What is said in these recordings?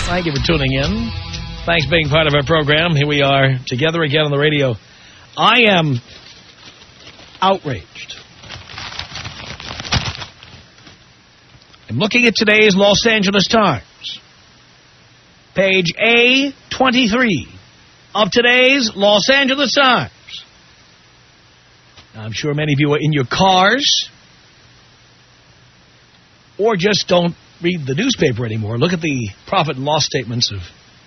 Thank you for tuning in. Thanks for being part of our program. Here we are together again on the radio. I am outraged. I'm looking at today's Los Angeles Times. Page A23 of today's Los Angeles Times. Now, I'm sure many of you are in your cars or just don't read the newspaper anymore. Look at the profit and loss statements of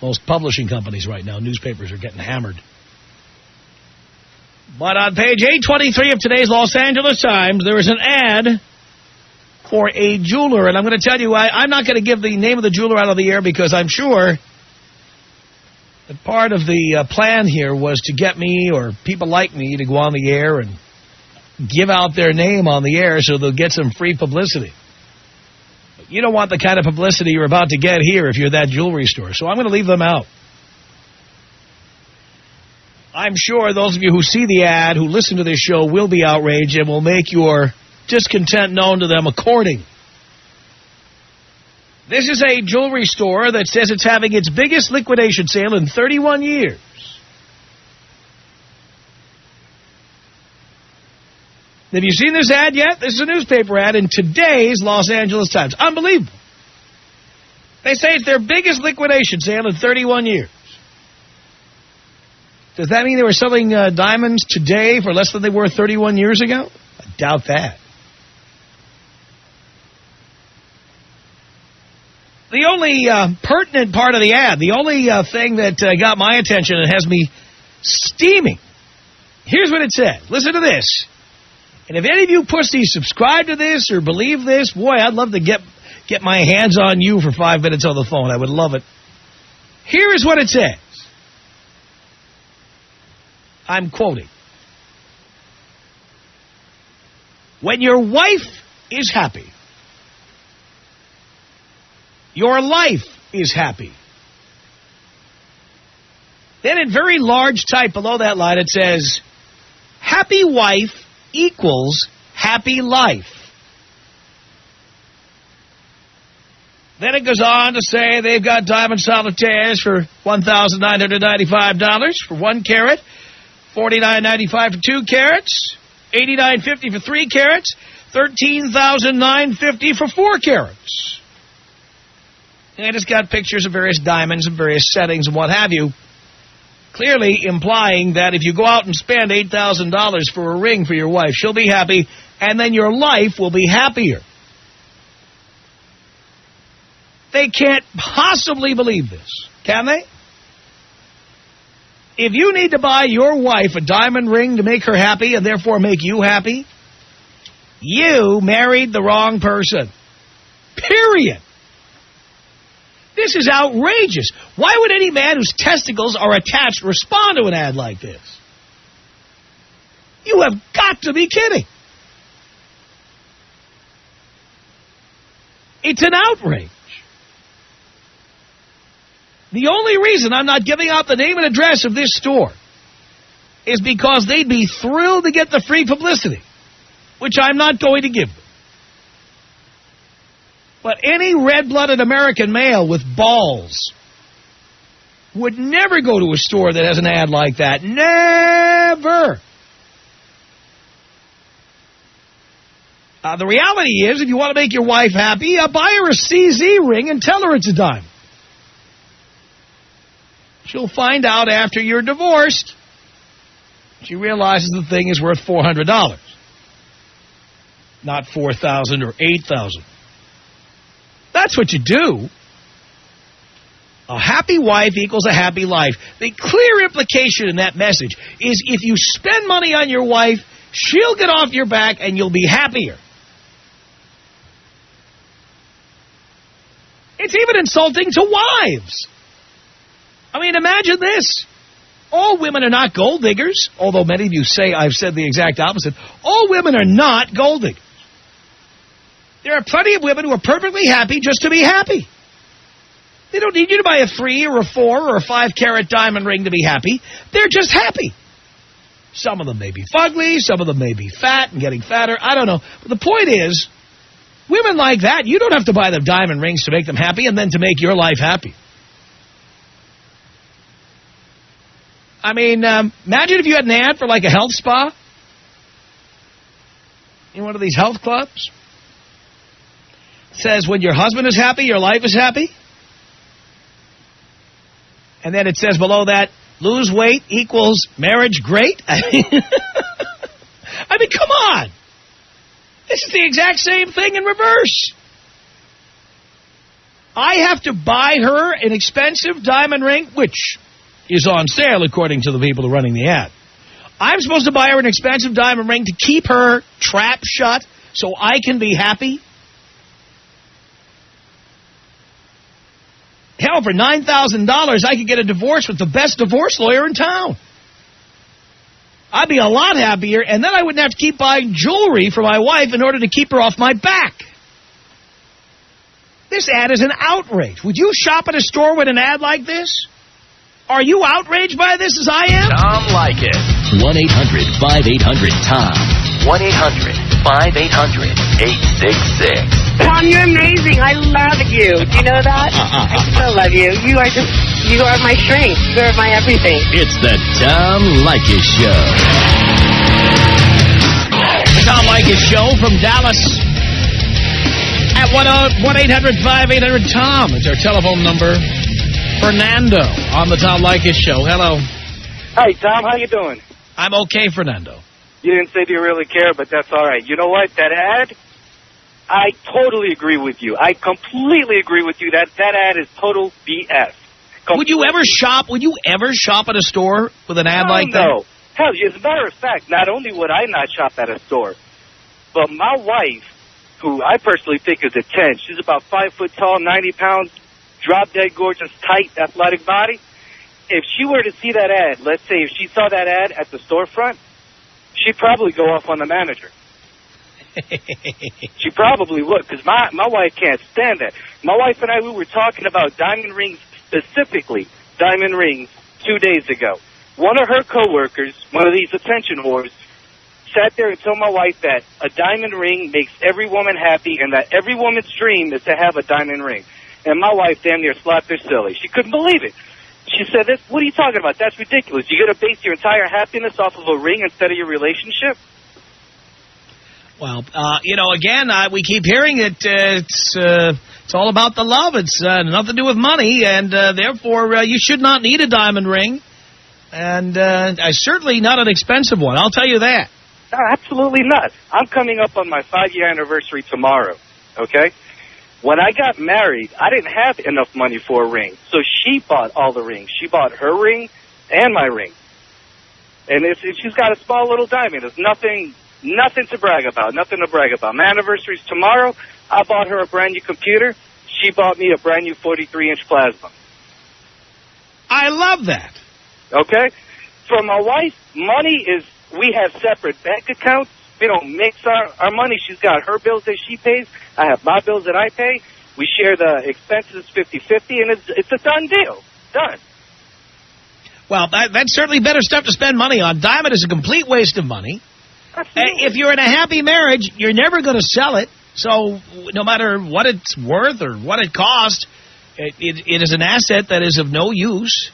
most publishing companies right now. Newspapers are getting hammered. But on page A23 of today's Los Angeles Times, there is an ad for a jeweler. And I'm going to tell you, I'm not going to give the name of the jeweler out of the air because I'm sure that part of the plan here was to get me or people like me to go on the air and give out their name on the air so they'll get some free publicity. But you don't want the kind of publicity you're about to get here if you're that jewelry store. So I'm going to leave them out. I'm sure those of you who see the ad, who listen to this show, will be outraged and will make your discontent known to them according. This is a jewelry store that says it's having its biggest liquidation sale in 31 years. Have you seen this ad yet? This is a newspaper ad in today's Los Angeles Times. Unbelievable. They say it's their biggest liquidation sale in 31 years. Does that mean they were selling diamonds today for less than they were 31 years ago? I doubt that. The only pertinent part of the ad, the only thing that got my attention and has me steaming, here's what it says. Listen to this. And if any of you pussies subscribe to this or believe this, boy, I'd love to get my hands on you for 5 minutes on the phone. I would love it. Here is what it says. I'm quoting. When your wife is happy, your life is happy. Then in very large type below that line it says, happy wife equals happy life. Then it goes on to say they've got diamond solitaires for $1,995 for 1 carat, $49.95 for 2 carats, $89.50 for 3 carats, $13,950 for 4 carats. And it's got pictures of various diamonds and various settings and what have you, clearly implying that if you go out and spend $8,000 for a ring for your wife, she'll be happy, and then your life will be happier. They can't possibly believe this, can they? If you need to buy your wife a diamond ring to make her happy and therefore make you happy, you married the wrong person. Period. This is outrageous. Why would any man whose testicles are attached respond to an ad like this? You have got to be kidding. It's an outrage. The only reason I'm not giving out the name and address of this store is because they'd be thrilled to get the free publicity, which I'm not going to give them. But any red-blooded American male with balls would never go to a store that has an ad like that. Never. The reality is, if you want to make your wife happy, buy her a CZ ring and tell her it's a diamond. She'll find out after you're divorced. She realizes the thing is worth $400, not $4,000 or $8,000. That's what you do. A happy wife equals a happy life. The clear implication in that message is if you spend money on your wife, she'll get off your back and you'll be happier. It's even insulting to wives. I mean, imagine this. All women are not gold diggers, although many of you say I've said the exact opposite. All women are not gold diggers. There are plenty of women who are perfectly happy just to be happy. They don't need you to buy a 3 or a 4 or a 5 carat diamond ring to be happy. They're just happy. Some of them may be fugly, some of them may be fat and getting fatter. I don't know. But the point is, women like that, you don't have to buy them diamond rings to make them happy and then to make your life happy. I mean, imagine if you had an ad for like a health spa in one of these health clubs. It says, when your husband is happy, your life is happy. And then it says below that, lose weight equals marriage great. I mean, come on. This is the exact same thing in reverse. I have to buy her an expensive diamond ring, which is on sale according to the people who are running the ad. I'm supposed to buy her an expensive diamond ring to keep her trap shut so I can be happy. Hell, for $9,000, I could get a divorce with the best divorce lawyer in town. I'd be a lot happier, and then I wouldn't have to keep buying jewelry for my wife in order to keep her off my back. This ad is an outrage. Would you shop at a store with an ad like this? Are you outraged by this as I am? Tom Leykis. 1-800-5800-TOM. 1-800-5800-866. Tom, you're amazing. I love you. Do you know that? I still love you. You are my strength. You are my everything. It's the Tom Leykis Show. The Tom Leykis Show from Dallas at 1-800-5800-TOM. It's our telephone number. Fernando on the Tom Leykis Show. Hello. Hi, Tom. How you doing? I'm okay, Fernando. You didn't say do you really care, but that's all right. You know what? That ad, I totally agree with you. I completely agree with you. That ad is total BS. Would you ever shop at a store with an ad like that? No. Hell, as a matter of fact, not only would I not shop at a store, but my wife, who I personally think is a 10, she's about 5 foot tall, 90 pounds, drop-dead gorgeous, tight, athletic body. If she were to see that ad, let's say if she saw that ad at the storefront, she'd probably go off on the manager. She probably would, because my wife can't stand that. My wife and I, we were talking about diamond rings, specifically diamond rings, 2 days ago. One of her coworkers, one of these attention whores, sat there and told my wife that a diamond ring makes every woman happy and that every woman's dream is to have a diamond ring. And my wife damn near slapped her silly. She couldn't believe it. She said, "What are you talking about? That's ridiculous. You're going to base your entire happiness off of a ring instead of your relationship?" Well, again, we keep hearing it. It's all about the love. It's nothing to do with money, and therefore you should not need a diamond ring, and certainly not an expensive one. I'll tell you that. No, absolutely not. I'm coming up on my 5-year anniversary tomorrow, okay? When I got married, I didn't have enough money for a ring, so she bought all the rings. She bought her ring and my ring. And she's got a small little diamond. It's nothing to brag about, nothing to brag about. My anniversary's tomorrow. I bought her a brand new computer. She bought me a brand new 43-inch plasma. I love that. Okay? For my wife, money is, we have separate bank accounts. We don't mix our money. She's got her bills that she pays. I have my bills that I pay. We share the expenses 50-50, and it's a done deal. Done. Well, that's certainly better stuff to spend money on. Diamond is a complete waste of money. Absolutely. If you're in a happy marriage, you're never going to sell it. So no matter what it's worth or what it costs, it is an asset that is of no use.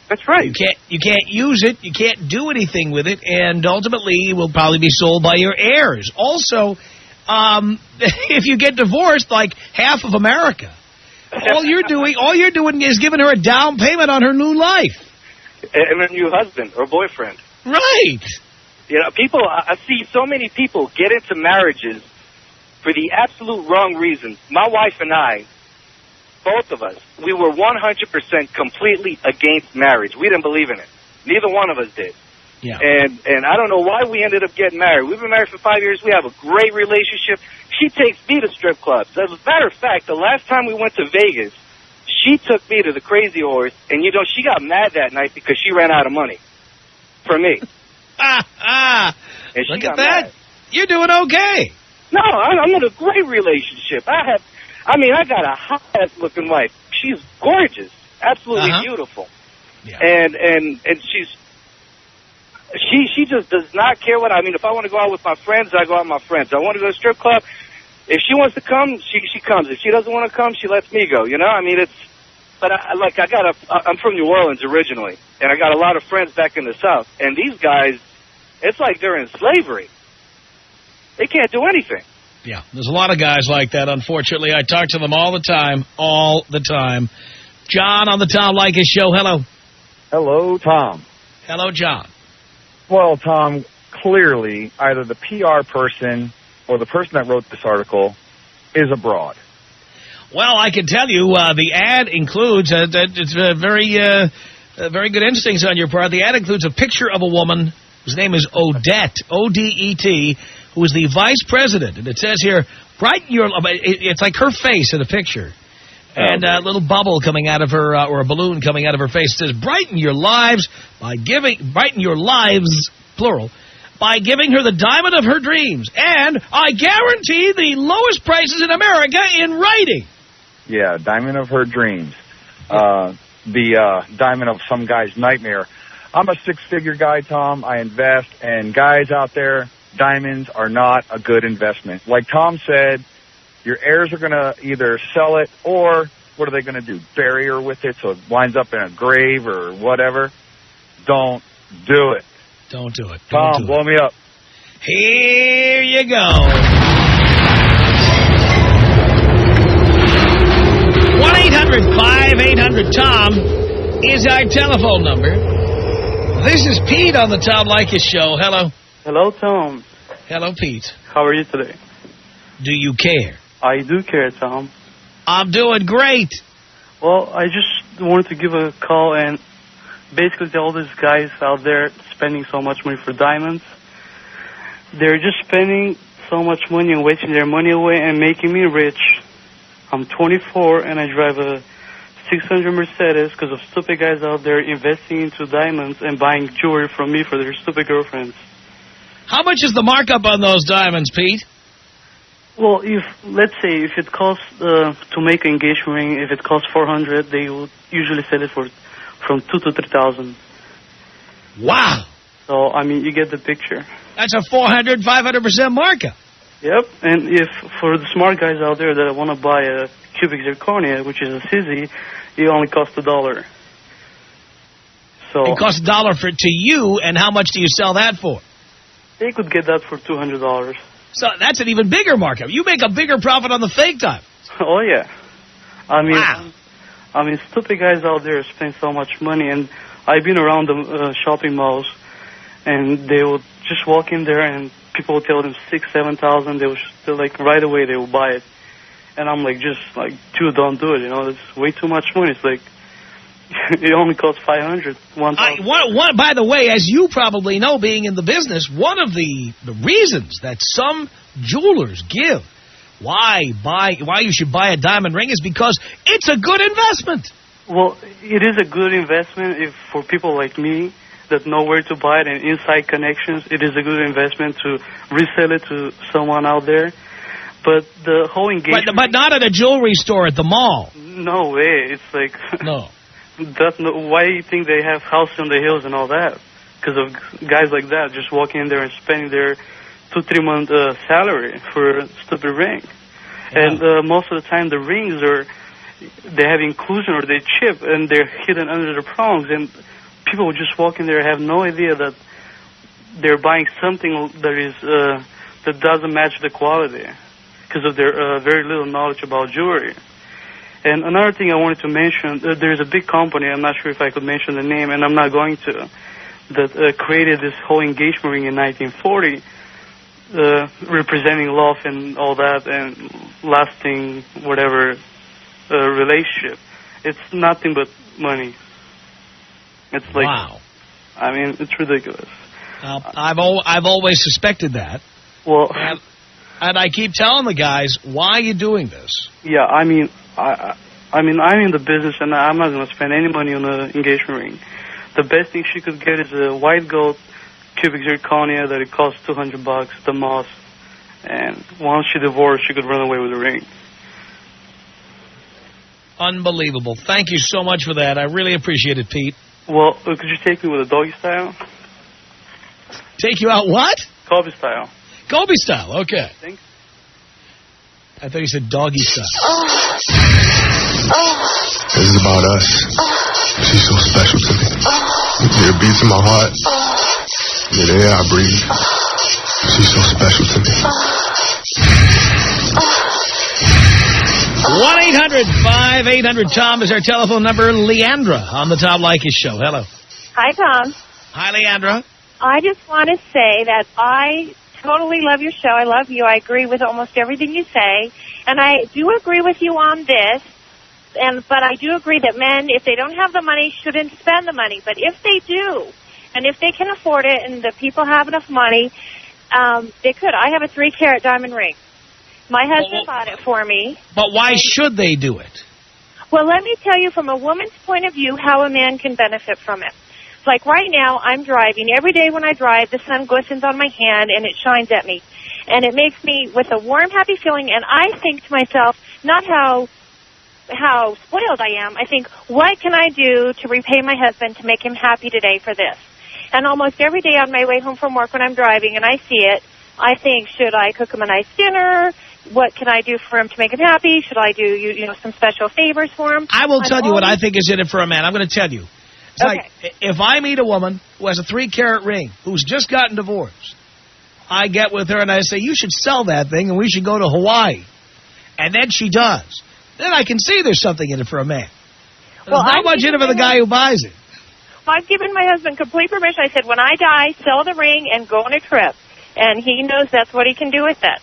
That's right. You can't use it. You can't do anything with it, and ultimately it will probably be sold by your heirs. Also, if you get divorced, like half of America, all you're doing is giving her a down payment on her new life and a new husband or boyfriend. Right. You know, I see so many people get into marriages for the absolute wrong reasons. My wife and I, both of us, we were 100% completely against marriage. We didn't believe in it. Neither one of us did. Yeah. And I don't know why we ended up getting married. We've been married for 5 years. We have a great relationship. She takes me to strip clubs. As a matter of fact, the last time we went to Vegas, she took me to the Crazy Horse, and, she got mad that night because she ran out of money for me. And Look at that. Mad. You're doing okay. No, I'm in a great relationship. I got a hot-ass looking wife. She's gorgeous, absolutely beautiful. Yeah. And she just does not care if I want to go out with my friends, I go out with my friends. I want to go to a strip club. If she wants to come, she comes. If she doesn't want to come, she lets me go. I'm from New Orleans originally. and I got a lot of friends back in the South, and these guys, it's like they're in slavery. They can't do anything. Yeah, there's a lot of guys like that, unfortunately. I talk to them all the time. John on the Tom Leykis Show. Hello. Hello, Tom. Hello, John. Well, Tom, clearly either the PR person or the person that wrote this article is abroad. Well, I can tell you the ad includes, it's very good instincts on your part. The ad includes a picture of a woman whose name is Odette, O-D-E-T, who is the vice president. And it says here, brighten your, it's like her face in a picture. And a little bubble coming out of her, or a balloon coming out of her face. It says, brighten your lives, plural, by giving her the diamond of her dreams. And I guarantee the lowest prices in America in writing. Yeah, diamond of her dreams. The diamond of some guy's nightmare. I'm a six-figure guy, Tom. I invest, and guys out there, diamonds are not a good investment. Like Tom said, your heirs are going to either sell it or what are they going to do? Bury her with it so it winds up in a grave or whatever? Don't do it. Don't do it. Tom, blow me up. Here you go. 1-800-5800-TOM is our telephone number. This is Pete on the Tom Leykis Show. Hello. Hello, Tom. Hello, Pete. How are you today? Do you care? I do care, Tom. I'm doing great. Well, I just wanted to give a call and basically tell all these guys out there spending so much money for diamonds. They're just spending so much money and wasting their money away and making me rich. I'm 24 and I drive a 600 Mercedes because of stupid guys out there investing into diamonds and buying jewelry from me for their stupid girlfriends. How much is the markup on those diamonds, Pete? Well, let's say if it costs to make an engagement ring, if it costs $400, they will usually sell it for from $2,000 to $3,000. Wow! So I mean, you get the picture. That's a 500% markup. Yep, and if for the smart guys out there that want to buy a cubic zirconia, which is a CZ, it only costs $1. So it costs $1 to you, and how much do you sell that for? They could get that for $200. So that's an even bigger markup. You make a bigger profit on the fake diamond. Oh, yeah. I mean, wow. I mean, stupid guys out there spend so much money, and I've been around the shopping malls, and they will just walk in there, and people will tell them $6,000, $7,000. They will still, like, right away they will buy it. And I'm like, just, like, dude, don't do it, you know. It's way too much money. It's like, it only costs $500, $1,000. By the way, as you probably know, being in the business, one of the reasons that some jewelers give why you should buy a diamond ring is because it's a good investment. Well, it is a good investment if for people like me that know where to buy it and inside connections. It is a good investment to resell it to someone out there. But the whole engagement... But not at a jewelry store at the mall. No way. It's like... No. Why do you think they have House on the Hills and all that? Because of guys like that just walking in there and spending their 2-3 month salary for a stupid ring. Yeah. And most of the time the rings they have inclusion or they chip and they're hidden under the prongs, and people just walk in there and have no idea that they're buying something that is that doesn't match the quality because of their very little knowledge about jewelry. And another thing I wanted to mention, there's a big company, I'm not sure if I could mention the name, and I'm not going to, that created this whole engagement ring in 1940, representing love and all that, and lasting whatever relationship. It's nothing but money. It's like, wow. I mean, it's ridiculous. I've always suspected that. Well, and I keep telling the guys, why are you doing this? Yeah, I mean, I'm in the business, and I'm not going to spend any money on an engagement ring. The best thing she could get is a white gold cubic zirconia that it costs $200, the most. And once she divorced, she could run away with the ring. Unbelievable. Thank you so much for that. I really appreciate it, Pete. Well, could you take me with a doggy style? Take you out what? Kobe style. Kobe style, okay. Thanks. I thought you said doggy style. This is about us. She's so special to me. It beats in my heart. Yeah, the air I breathe. She's so special to me. 1-800-5800-TOM is our telephone number. Leandra on the Tom Leykis Show. Hello. Hi, Tom. Hi, Leandra. I just want to say that I totally love your show. I love you. I agree with almost everything you say. And I do agree with you on this. But I do agree that men, if they don't have the money, shouldn't spend the money. But if they do, and if they can afford it, and the people have enough money, they could. I have a 3-carat diamond ring. My husband bought it for me. But why should they do it? Well, let me tell you from a woman's point of view how a man can benefit from it. Like right now, I'm driving. Every day when I drive, the sun glistens on my hand and it shines at me. And it makes me with a warm, happy feeling. And I think to myself, not how spoiled I am. I think, what can I do to repay my husband to make him happy today for this? And almost every day on my way home from work when I'm driving and I see it, I think, should I cook him a nice dinner? What can I do for him to make him happy? Should I do some special favors for him? I will tell you what I think is in it for a man. I'm going to tell you. It's like, if I meet a woman who has a 3-carat ring, who's just gotten divorced, I get with her and I say, you should sell that thing and we should go to Hawaii. And then she does. Then I can see there's something in it for a man. There's not much in it for the guy who buys it. Well, I've given my husband complete permission. I said, when I die, sell the ring and go on a trip. And he knows that's what he can do with it.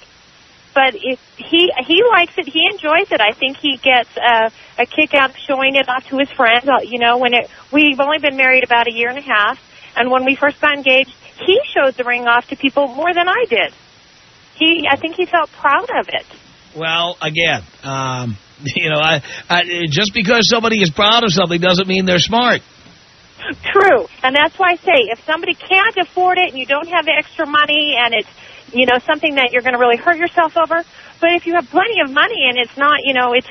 But if he likes it, he enjoys it. I think he gets a kick out of showing it off to his friends. We've only been married about a year and a half, and when we first got engaged, he showed the ring off to people more than I did. I think he felt proud of it. Well, again, just because somebody is proud of something doesn't mean they're smart. True, and that's why I say if somebody can't afford it and you don't have the extra money and it's something that you're going to really hurt yourself over. But if you have plenty of money and it's not, it's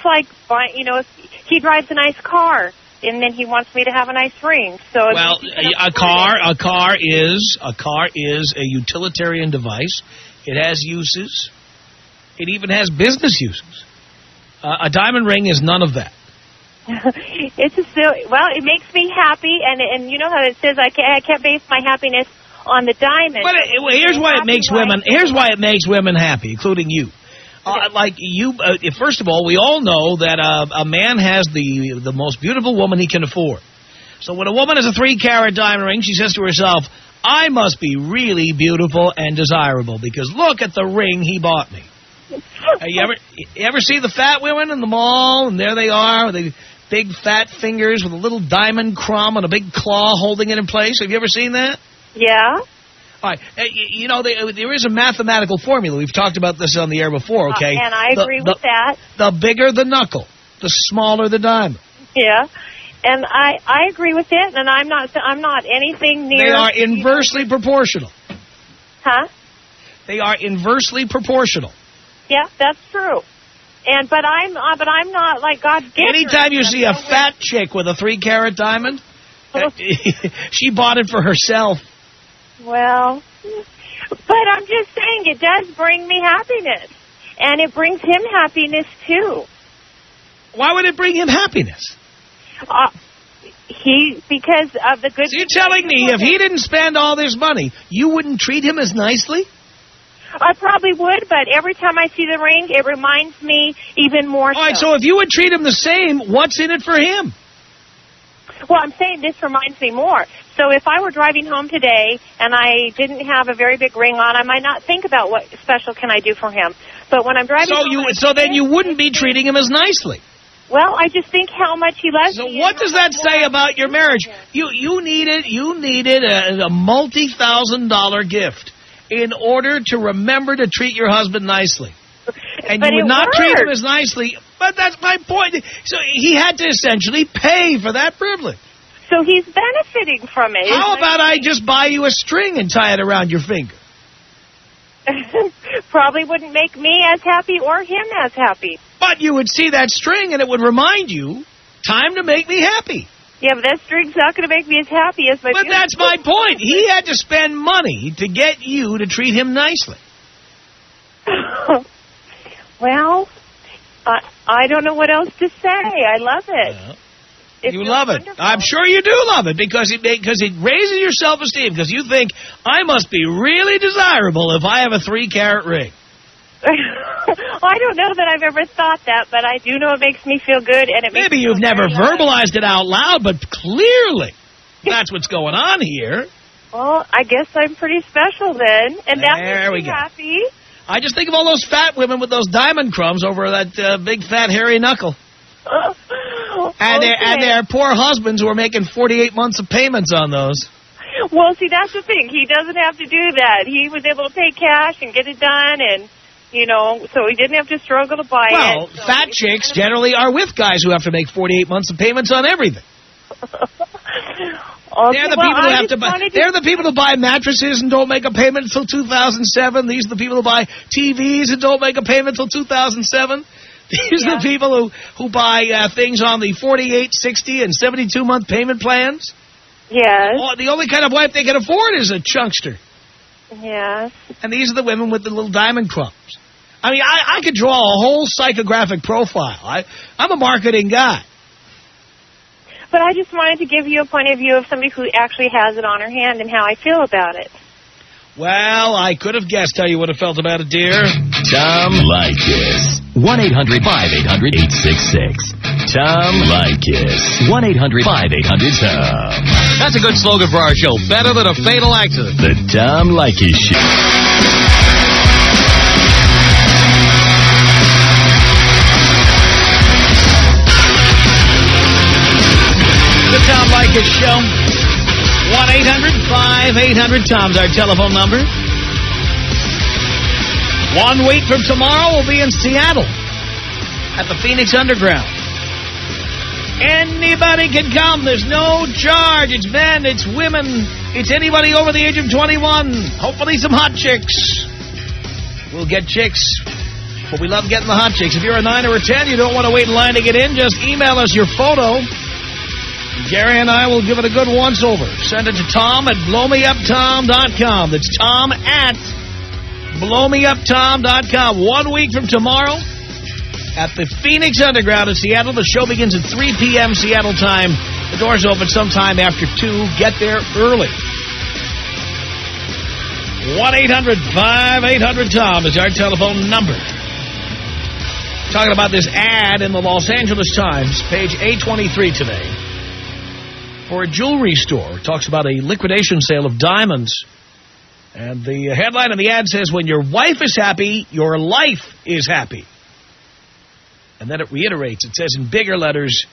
like, if he drives a nice car and then he wants me to have a nice ring. So well, a car is a utilitarian device. It has uses. It even has business uses. A diamond ring is none of that. It makes me happy, and you know how it says I can't base my happiness on the diamond. But here's why it makes women. Here's why it makes women happy, including you. Like you, first of all, we all know that a man has the most beautiful woman he can afford. So when a woman has a 3-carat diamond ring, she says to herself, "I must be really beautiful and desirable because look at the ring he bought me." You ever see the fat women in the mall, and there they are with the big fat fingers with a little diamond crumb and a big claw holding it in place? Have you ever seen that? Yeah. All right. There is a mathematical formula. We've talked about this on the air before, okay? And I agree with that. The bigger the knuckle, the smaller the diamond. Yeah. And I agree with it, and I'm not anything near... They are inversely proportional. Huh? They are inversely proportional. Yeah, that's true. But I'm not like God's gift. Anytime you see a fat chick with a 3-carat diamond, she bought it for herself. Well, but I'm just saying it does bring me happiness, and it brings him happiness too. Why would it bring him happiness? Because of the good. So you're telling me if he didn't spend all this money, you wouldn't treat him as nicely? I probably would, but every time I see the ring, it reminds me even more. All right, so if you would treat him the same, what's in it for him? Well, I'm saying this reminds me more. So if I were driving home today and I didn't have a very big ring on, I might not think about what special can I do for him. But when I'm driving home... then you wouldn't be treating him as nicely. Well, I just think how much he loves me. So what does that say about your marriage? You needed a multi-$1,000 gift in order to remember to treat your husband nicely. And you would not treat him as nicely. But that's my point. So he had to essentially pay for that privilege. So he's benefiting from it. How about I just buy you a string and tie it around your finger? Probably wouldn't make me as happy or him as happy. But you would see that string and it would remind you, time to make me happy. Yeah, but that string's not going to make me as happy as my... But that's my point. He had to spend money to get you to treat him nicely. Well, I don't know what else to say. I love it. You love it. Wonderful. I'm sure you do love it because it raises your self-esteem because you think, I must be really desirable if I have a 3-carat ring. Well, I don't know that I've ever thought that, but I do know it makes me feel good. And it makes Maybe me you've feel never very loved. verbalized it out loud, but clearly that's what's going on here. Well, I guess I'm pretty special then, and that There we makes me go. happy. I just think of all those fat women with those diamond crumbs over that big fat hairy knuckle. And their poor husbands who are making 48 months of payments on those. Well, see, that's the thing. He doesn't have to do that. He was able to pay cash and get it done, and, so he didn't have to struggle to buy it. Well, fat chicks generally are with guys who have to make 48 months of payments on everything. They're the people who have to buy. They're the people who buy mattresses and don't make a payment until 2007. These are the people who buy TVs and don't make a payment until 2007. These are the people who buy things on the 48, 60, and 72-month payment plans. Yes. Oh, the only kind of wife they can afford is a chunkster. Yes. And these are the women with the little diamond crumbs. I mean, I could draw a whole psychographic profile. I'm a marketing guy. But I just wanted to give you a point of view of somebody who actually has it on her hand and how I feel about it. Well, I could have guessed how you would have felt about it, dear. Tom Leykis. 1-800-5800-866. Tom Leykis. 1-800-5800-TOM. That's a good slogan for our show. Better than a fatal accident. The Tom Leykis Show. The Tom Leykis Show. 1-800-5800-TOM's our telephone number. 1 week from tomorrow, we'll be in Seattle at the Phoenix Underground. Anybody can come. There's no charge. It's men, it's women, it's anybody over the age of 21. Hopefully some hot chicks. We'll get chicks, but we love getting the hot chicks. If you're a 9 or a 10, you don't want to wait in line to get in, just email us your photo. Gary and I will give it a good once-over. Send it to Tom at blowmeuptom.com. That's Tom at blowmeuptom.com. 1 week from tomorrow at the Phoenix Underground in Seattle. The show begins at 3 p.m. Seattle time. The doors open sometime after 2. Get there early. 1-800-5800-TOM is our telephone number. Talking about this ad in the Los Angeles Times, page 823 today. For a jewelry store. It talks about a liquidation sale of diamonds. And the headline of the ad says, when your wife is happy, your life is happy. And then it reiterates. It says in bigger letters,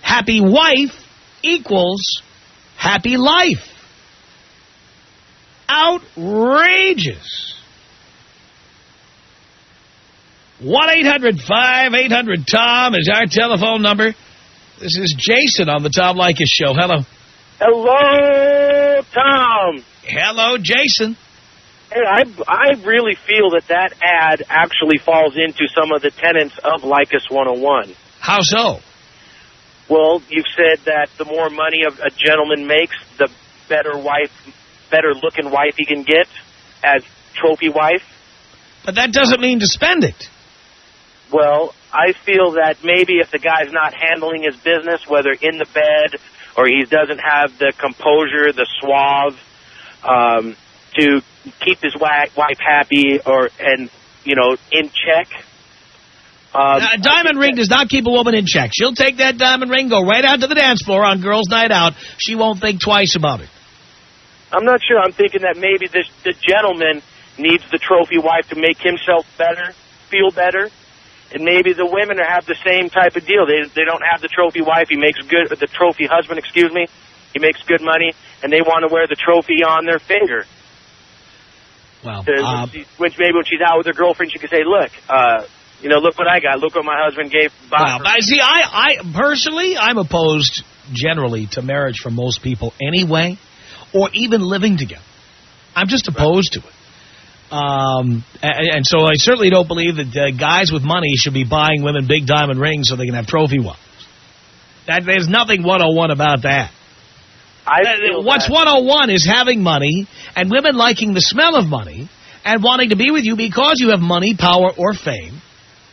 happy wife equals happy life. Outrageous. 1-800-5800-TOM is our telephone number. This is Jason on the Tom Leykis Show. Hello. Hello, Tom. Hello, Jason. Hey, I really feel that ad actually falls into some of the tenets of Leykis 101. How so? Well, you've said that the more money a gentleman makes, the better looking wife he can get as trophy wife. But that doesn't mean to spend it. Well, I feel that maybe if the guy's not handling his business, whether in the bed or he doesn't have the composure, the suave, to keep his wife happy in check. A diamond ring does not keep a woman in check. She'll take that diamond ring, go right out to the dance floor on girls' night out. She won't think twice about it. I'm not sure. I'm thinking that maybe the gentleman needs the trophy wife to make himself better, feel better. And maybe the women have the same type of deal. They don't have the trophy wife. The trophy husband, he makes good money, and they want to wear the trophy on their finger. Well, when she's out with her girlfriend, she can say, look, look what I got. Look what my husband gave. I personally, I'm opposed generally to marriage for most people anyway, or even living together. I'm just opposed to it. And so I certainly don't believe that guys with money should be buying women big diamond rings so they can have trophy wives. There's nothing 101 about that. What's 101 is having money and women liking the smell of money and wanting to be with you because you have money, power, or fame.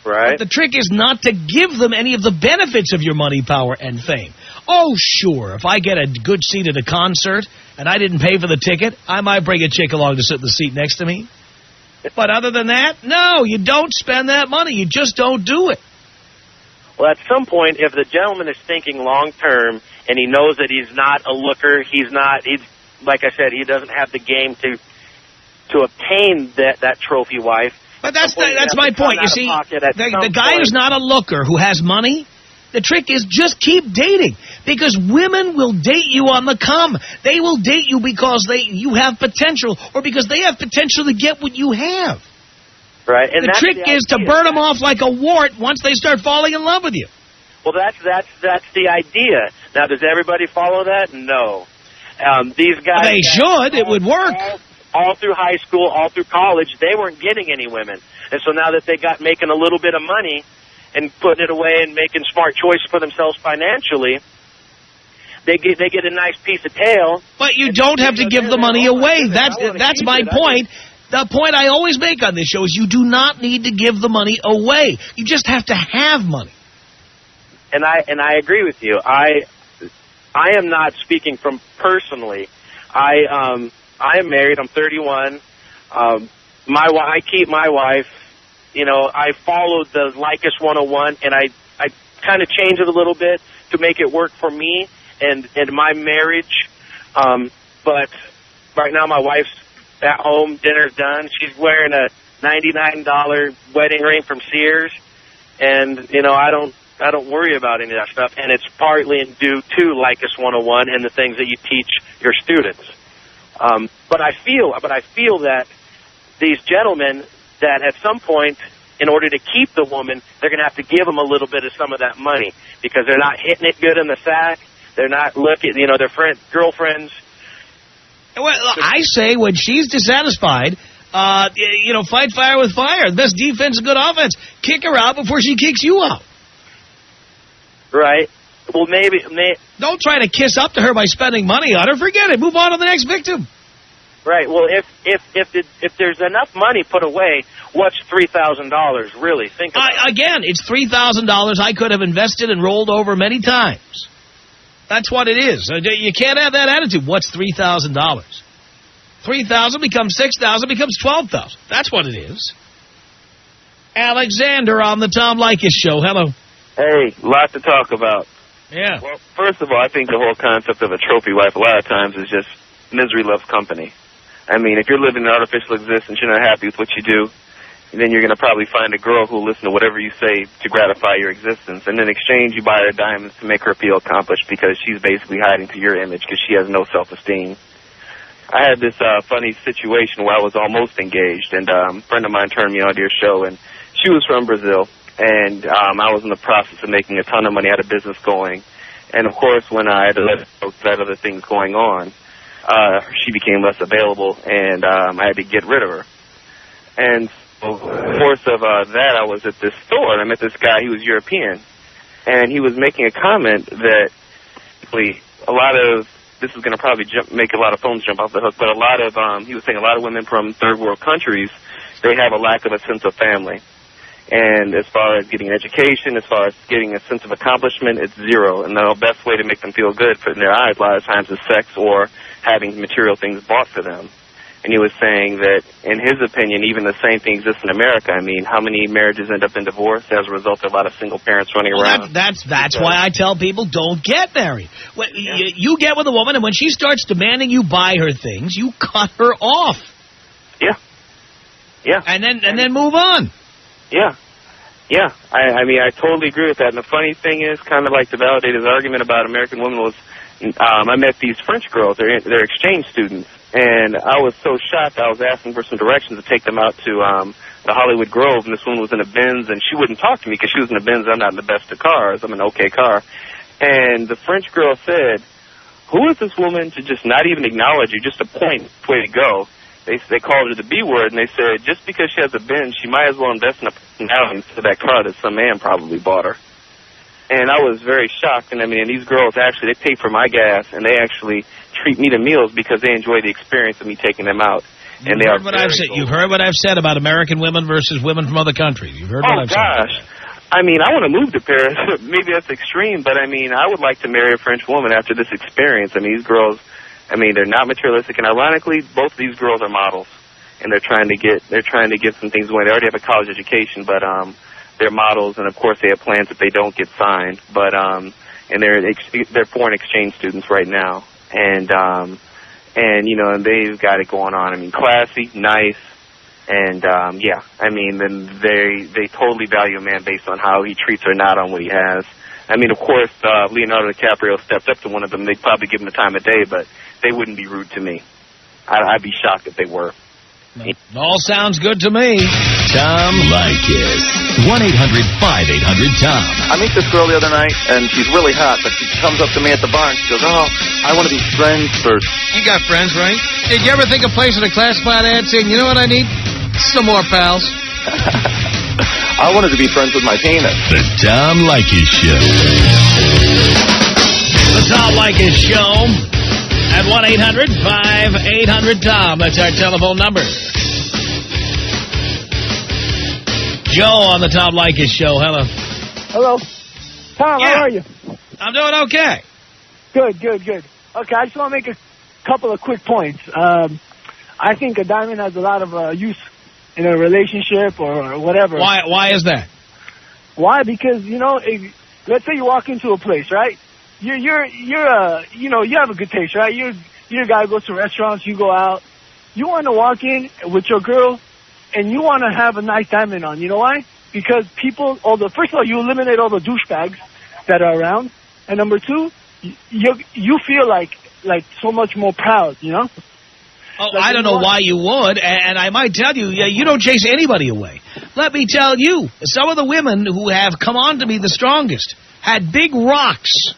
Right. But the trick is not to give them any of the benefits of your money, power, and fame. Oh, sure, if I get a good seat at a concert and I didn't pay for the ticket, I might bring a chick along to sit in the seat next to me. But other than that, no, you don't spend that money. You just don't do it. Well, at some point, if the gentleman is thinking long-term and he knows that he's not a looker, he's like I said, he doesn't have the game to obtain that trophy wife. But that's my point. You see, the guy who's not a looker, who has money, the trick is just keep dating. Because women will date you on the come. They will date you because you have potential or because they have potential to get what you have. Right. And the trick is to burn them off like a wart once they start falling in love with you. Well, that's the idea. Now, does everybody follow that? No. These guys... They should. It would work. All through high school, all through college, they weren't getting any women. And so now that they got making a little bit of money and putting it away and making smart choices for themselves financially, they get a nice piece of tail. But you don't have to give the money away. That's my point. The point I always make on this show is you do not need to give the money away. You just have to have money. And I agree with you. I am not speaking from personally. I am married. I'm 31. I keep my wife. You know, I followed the Leykis 101, and I kind of changed it a little bit to make it work for me and my marriage. But right now, my wife's at home. Dinner's done. She's wearing a $99 wedding ring from Sears, and you know, I don't worry about any of that stuff. And it's partly due to Leykis 101 and the things that you teach your students. But I feel that these gentlemen that at some point, in order to keep the woman, they're going to have to give them a little bit of some of that money because they're not hitting it good in the sack. They're not looking, you know, their girlfriends. Well, I say when she's dissatisfied, fight fire with fire. The best defense is good offense. Kick her out before she kicks you out. Right. Well, maybe don't try to kiss up to her by spending money on her. Forget it. Move on to the next victim. Right. Well, if there's enough money put away, what's $3,000 really? Think about it. Again, it's $3,000 I could have invested and rolled over many times. That's what it is. You can't have that attitude. What's $3,000? $3,000 becomes $6,000 becomes $12,000. That's what it is. Alexander on the Tom Leykis Show. Hello. Hey, lot to talk about. Yeah. Well, first of all, I think the whole concept of a trophy wife a lot of times is just misery loves company. I mean, if you're living an artificial existence, you're not happy with what you do, then you're going to probably find a girl who will listen to whatever you say to gratify your existence. And in exchange, you buy her diamonds to make her feel accomplished because she's basically hiding to your image because she has no self-esteem. I had this funny situation where I was almost engaged, and a friend of mine turned me on to your show, and she was from Brazil, and I was in the process of making a ton of money, had a business going. And, of course, when I had other things going on, she became less available, and I had to get rid of her. And so, in the course of that, I was at this store, and I met this guy. He was European, and he was making a comment that a lot of this is going to probably make a lot of phones jump off the hook, but he was saying a lot of women from third world countries, they have a lack of a sense of family. And as far as getting an education, as far as getting a sense of accomplishment, it's zero. And the best way to make them feel good in their eyes a lot of times is sex or having material things bought for them. And he was saying that, in his opinion, even the same thing exists in America. I mean, how many marriages end up in divorce as a result of a lot of single parents running around? That's why I tell people don't get married. You get with a woman, and when she starts demanding you buy her things, you cut her off. Yeah. Yeah. And then move on. Yeah. Yeah. I mean, I totally agree with that. And the funny thing is, kind of like to validate his argument about American women was, I met these French girls. They're exchange students. And I was so shocked. I was asking for some directions to take them out to the Hollywood Grove, and this woman was in a Benz, and she wouldn't talk to me because she was in a Benz. I'm not in the best of cars. I'm in an okay car. And the French girl said, who is this woman to just not even acknowledge you, just to point which way to go? They called her the B word, and they said just because she has a Benz, she might as well invest in a personality instead of that car that some man probably bought her. And I was very shocked. And I mean, these girls actually, they pay for my gas, and they actually treat me to meals because they enjoy the experience of me taking them out. and they are what I've said. You've heard what I've said about American women versus women from other countries. You've heard what I've said. Oh, gosh. I mean, I want to move to Paris. Maybe that's extreme, but I mean, I would like to marry a French woman after this experience. I mean, these girls, I mean, they're not materialistic, and ironically, both of these girls are models, and they're trying to get some things going. They already have a college education, but they're models, and of course, they have plans if they don't get signed. But and they're foreign exchange students right now, and you know, and they've got it going on. I mean, classy, nice. And, yeah, I mean, then they totally value a man based on how he treats her, not on what he has. I mean, of course, Leonardo DiCaprio stepped up to one of them. They'd probably give him the time of day, but they wouldn't be rude to me. I'd be shocked if they were. It all sounds good to me. Tom Leykis. 1-800-5800-TOM. I meet this girl the other night, and she's really hot, but she comes up to me at the bar and she goes, "Oh, I want to be friends first." You got friends, right? Did you ever think of placing a classified ad saying, "You know what I need? Some more pals"? I wanted to be friends with my penis. The Tom Leykis Show. The Tom Leykis Show at 1-800-5800-TOM. That's our telephone number. Joe on the Tom Leykis Show. Hello. Hello. Tom, Yeah. how are you? I'm doing okay. Good. Okay, I just want to make a couple of quick points. I think a diamond has a lot of use in a relationship or whatever. Why is that? Why? Because, you know, let's say you walk into a place, right? You have a good taste, right? You're a guy who goes to restaurants, you go out. You want to walk in with your girl, and you want to have a nice diamond on. You know why? Because first of all, you eliminate all the douchebags that are around. And number two, you feel like so much more proud, you know? Oh, I don't know why you would, and I might tell you, you don't chase anybody away. Let me tell you, some of the women who have come on to me the strongest had big rocks.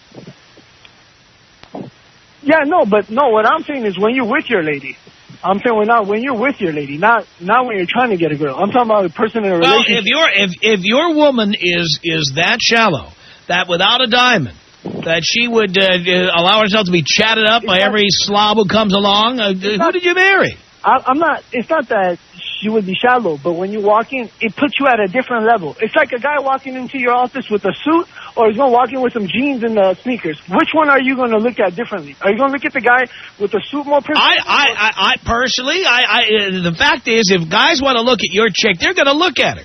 Yeah, what I'm saying is when you're with your lady. I'm saying when you're with your lady, not when you're trying to get a girl. I'm talking about a person in a relationship. Well, if your woman is that shallow, that without a diamond, that she would allow herself to be chatted up by every slob who comes along, who did you marry? It's not that she would be shallow, but when you walk in, it puts you at a different level. It's like a guy walking into your office with a suit, or he's going to walk in with some jeans and sneakers. Which one are you going to look at differently? Are you going to look at the guy with the suit more personally? I personally, the fact is, if guys want to look at your chick, they're going to look at her.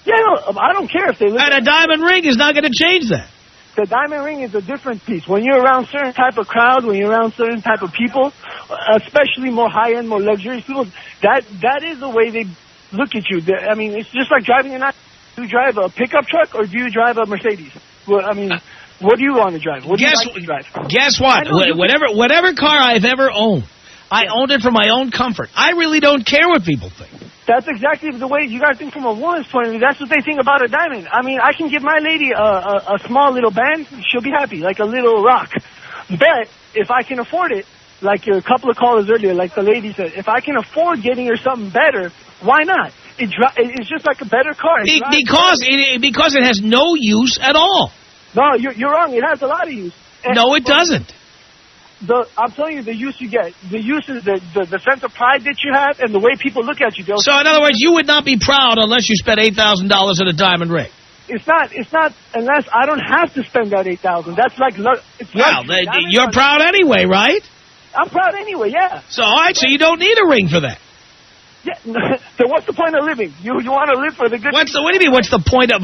Yeah, no, I don't care if they look at her. And a diamond ring is not going to change that. The diamond ring is a different piece. When you're around certain type of crowd, when you're around certain type of people, especially more high-end, more luxurious people, that is the way they look at you. I mean, it's just like driving a... Do you drive a pickup truck or do you drive a Mercedes? Well, I mean, what do you want to drive? What do you like to drive? Guess what? Whatever car I've ever owned, I owned it for my own comfort. I really don't care what people think. That's exactly the way you guys think from a woman's point of view. That's what they think about a diamond. I mean, I can give my lady a small little band. She'll be happy, like a little rock. But if I can afford it, like a couple of callers earlier, like the lady said, if I can afford getting her something better, why not? It's just like a better car. Because it has no use at all. No, you're wrong. It has a lot of use. No, it doesn't. I'm telling you, the use you get. The use is the sense of pride that you have and the way people look at you. So, in other words, you would not be proud unless you spent $8,000 on a diamond ring. It's not unless I don't have to spend that $8,000. That's like... You're proud anyway, right? I'm proud anyway, yeah. So, all right, so you don't need a ring for that. Yeah. So what's the point of living? You want to live for the good... What do you mean, what's the point of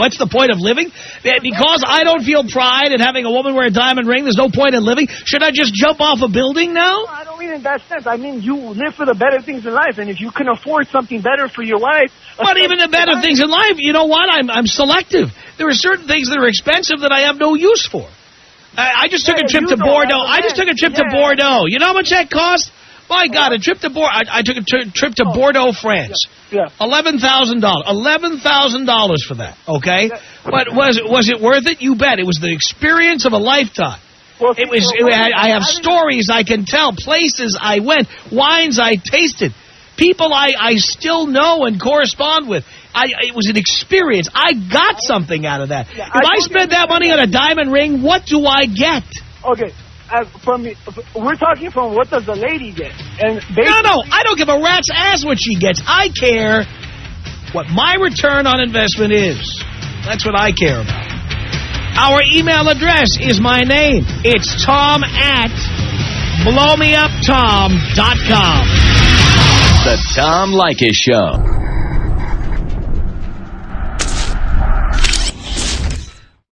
living? Because I don't feel pride in having a woman wear a diamond ring, there's no point in living? Should I just jump off a building now? No, I don't mean in that sense. I mean you live for the better things in life, and if you can afford something better for your wife... But even the better things in life, you know what? I'm selective. There are certain things that are expensive that I have no use for. I just took a trip to Bordeaux. To Bordeaux. You know how much that cost? My God, a trip to Bordeaux. I took a trip to Bordeaux, France. Yeah. $11,000. $11,000 for that, okay? But was it worth it? You bet. It was the experience of a lifetime. Well, I have stories I can tell, places I went, wines I tasted, people I still know and correspond with. It was an experience. I got something out of that. If I spent that money on a diamond ring, what do I get? Okay. we're talking from what does the lady get? And no, I don't give a rat's ass what she gets. I care what my return on investment is. That's what I care about. Our email address is my name. It's Tom@blowmeuptom.com. The Tom Leykis Show.